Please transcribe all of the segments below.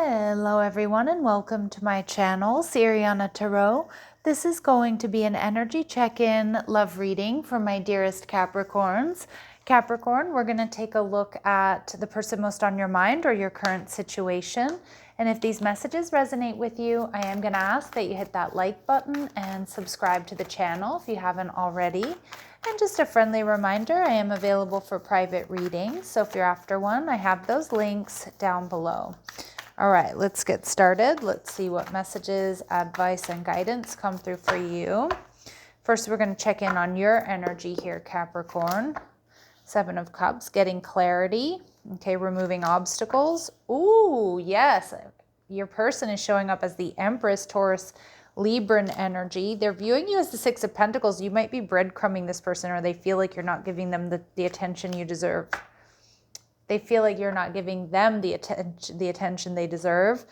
Hello everyone and welcome to my channel, Sirianatarot. This is going to be an energy check-in love reading for my dearest Capricorns. Capricorn, we're going to take a look at the person most on your mind or your current situation. And if these messages resonate with you, I am going to ask that you hit that like button and subscribe to the channel if you haven't already. And just a friendly reminder, I am available for private readings. So if you're after one, I have those links down below. All right, let's get started. Let's see what messages, advice, and guidance come through for you. First, we're going to check in on your energy here, Capricorn. Seven of Cups, getting clarity. Okay, removing obstacles. Ooh, yes. Your person is showing up as the Empress, Taurus, Libran energy. They're viewing you as the Six of Pentacles. You might be breadcrumbing this person, or they feel like you're not giving them the attention you deserve. They feel like you're not giving them the attention they deserve.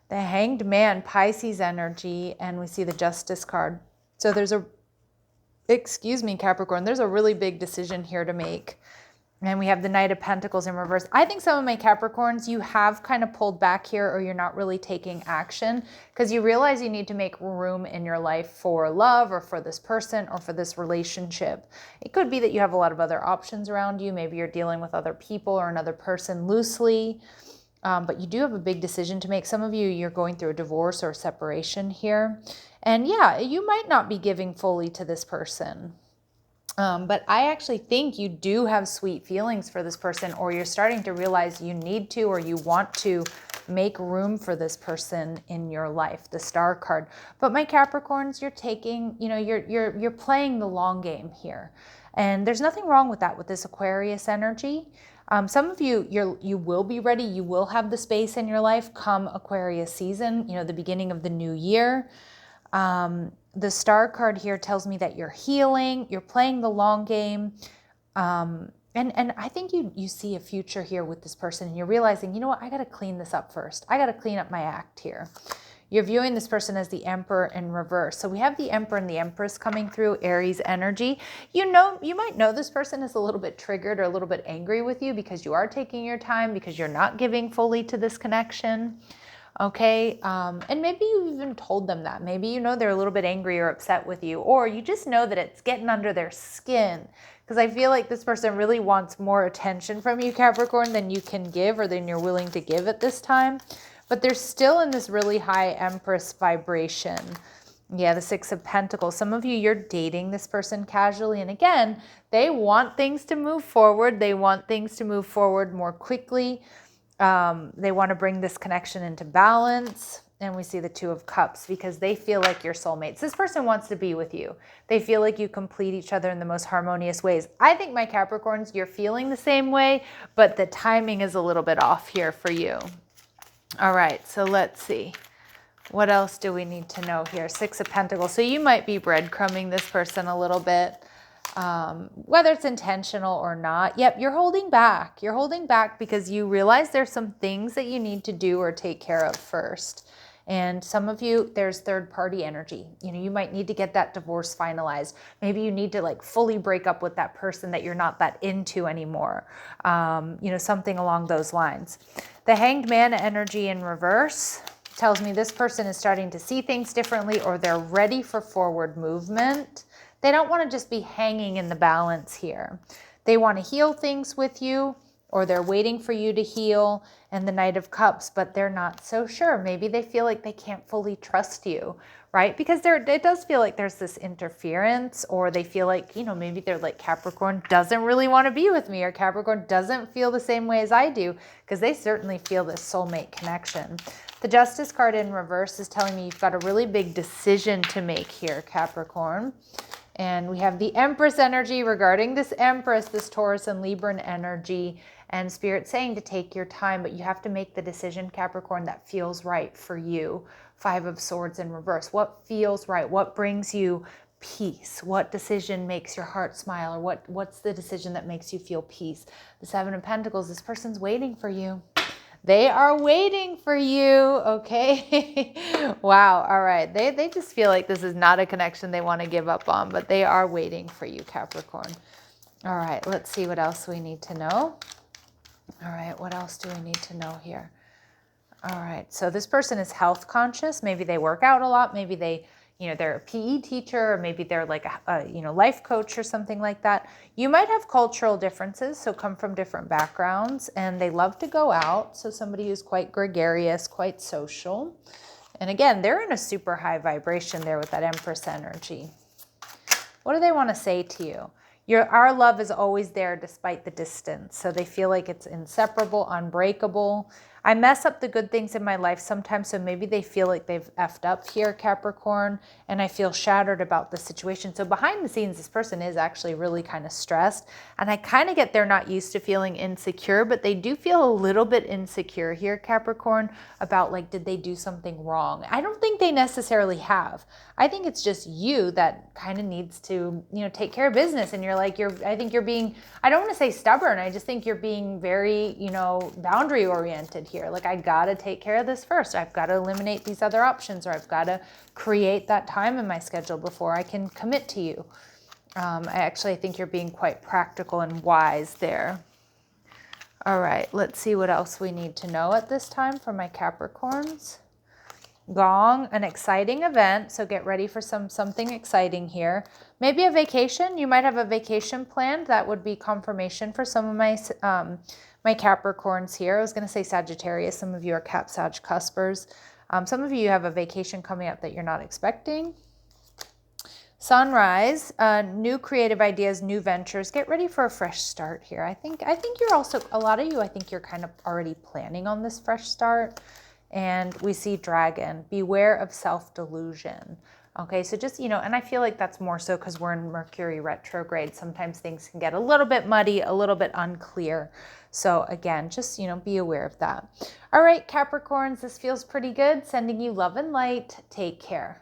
The Hanged Man, Pisces energy, and we see the Justice card. So there's Capricorn, there's a really big decision here to make. And we have the Knight of Pentacles in reverse. I think some of my Capricorns, you have kind of pulled back here, or you're not really taking action because you realize you need to make room in your life for love or for this person or for this relationship. It could be that you have a lot of other options around you. Maybe you're dealing with other people or another person loosely, but you do have a big decision to make. Some of you, you're going through a divorce or a separation here. And yeah, you might not be giving fully to this person. But I actually think you do have sweet feelings for this person, or you're starting to realize you need to, or you want to make room for this person in your life, the Star card. But my Capricorns, you're taking, you're playing the long game here. And there's nothing wrong with that with this Aquarius energy. Some of you, you will be ready. You will have the space in your life come Aquarius season, the beginning of the new year. The Star card here tells me that you're healing, you're playing the long game. And I think you see a future here with this person, and you're realizing, you know what, I got to clean this up first. I got to clean up my act here. You're viewing this person as the Emperor in reverse. So we have the Emperor and the Empress coming through, Aries energy. You might know this person is a little bit triggered or a little bit angry with you because you are taking your time, because you're not giving fully to this connection. Okay, and maybe you even told them that. Maybe they're a little bit angry or upset with you, or you just know that it's getting under their skin. Because I feel like this person really wants more attention from you, Capricorn, than you can give or than you're willing to give at this time. But they're still in this really high Empress vibration. Yeah, the Six of Pentacles. Some of you, you're dating this person casually. And again, they want things to move forward. They want things to move forward more quickly. They want to bring this connection into balance. And we see the Two of Cups because they feel like you're soulmates. This person wants to be with you. They feel like you complete each other in the most harmonious ways. I think, my Capricorns, you're feeling the same way, but the timing is a little bit off here for you. All right, so let's see. What else do we need to know here? Six of Pentacles. So you might be breadcrumbing this person a little bit. Whether it's intentional or not. Yep, you're holding back. You're holding back because you realize there's some things that you need to do or take care of first. And some of you, there's third party energy. You might need to get that divorce finalized. Maybe you need to fully break up with that person that you're not that into anymore. Something along those lines. The Hanged Man energy in reverse tells me this person is starting to see things differently, or they're ready for forward movement. They don't want to just be hanging in the balance here. They want to heal things with you, or they're waiting for you to heal, and the Knight of Cups, but they're not so sure. Maybe they feel like they can't fully trust you, right? Because it does feel like there's this interference, or they feel like, maybe they're like, Capricorn doesn't really want to be with me, or Capricorn doesn't feel the same way as I do, because they certainly feel this soulmate connection. The Justice card in reverse is telling me you've got a really big decision to make here, Capricorn. And we have the Empress energy regarding this Empress, this Taurus and Libran energy, and Spirit saying to take your time, but you have to make the decision, Capricorn, that feels right for you. Five of Swords in reverse. What feels right? What brings you peace? What decision makes your heart smile? Or what's the decision that makes you feel peace? The Seven of Pentacles, this person's waiting for you. They are waiting for you, okay? Wow, all right. They just feel like this is not a connection they want to give up on, but they are waiting for you, Capricorn. All right, let's see what else we need to know. All right, what else do we need to know here? All right, so this person is health conscious. Maybe they work out a lot. Maybe they're a PE teacher, or maybe they're like a life coach or something like that. You might have cultural differences, so come from different backgrounds, and they love to go out. So somebody who's quite gregarious, quite social. And again, they're in a super high vibration there with that Empress energy. What do they want to say to you? Our love is always there despite the distance. So they feel like it's inseparable, unbreakable. I mess up the good things in my life sometimes, so maybe they feel like they've effed up here, Capricorn, and I feel shattered about the situation. So behind the scenes, this person is actually really kind of stressed, and I kind of get they're not used to feeling insecure, but they do feel a little bit insecure here, Capricorn, about like, did they do something wrong? I don't think they necessarily have. I think it's just you that kind of needs to, take care of business, and I think you're being, I don't want to say stubborn, I just think you're being very, boundary oriented here. Like, I gotta take care of this first. I've got to eliminate these other options, or I've got to create that time in my schedule before I can commit to you. I think you're being quite practical and wise there. All right, let's see what else we need to know at this time for my Capricorns. Gong, an exciting event, so get ready for something exciting here. Maybe a vacation. You might have a vacation planned. That would be confirmation for some of my Capricorns here. I was going to say Sagittarius. Some of you are Cap Sag cuspers. Some of you have a vacation coming up that you're not expecting. Sunrise, new creative ideas, new ventures. Get ready for a fresh start here. I think you're also, a lot of you, I think you're kind of already planning on this fresh start. And we see Dragon, beware of self-delusion. Okay, so just, and I feel like that's more so because we're in Mercury retrograde. Sometimes things can get a little bit muddy, a little bit unclear. So again, just, be aware of that. All right, Capricorns, this feels pretty good. Sending you love and light. Take care.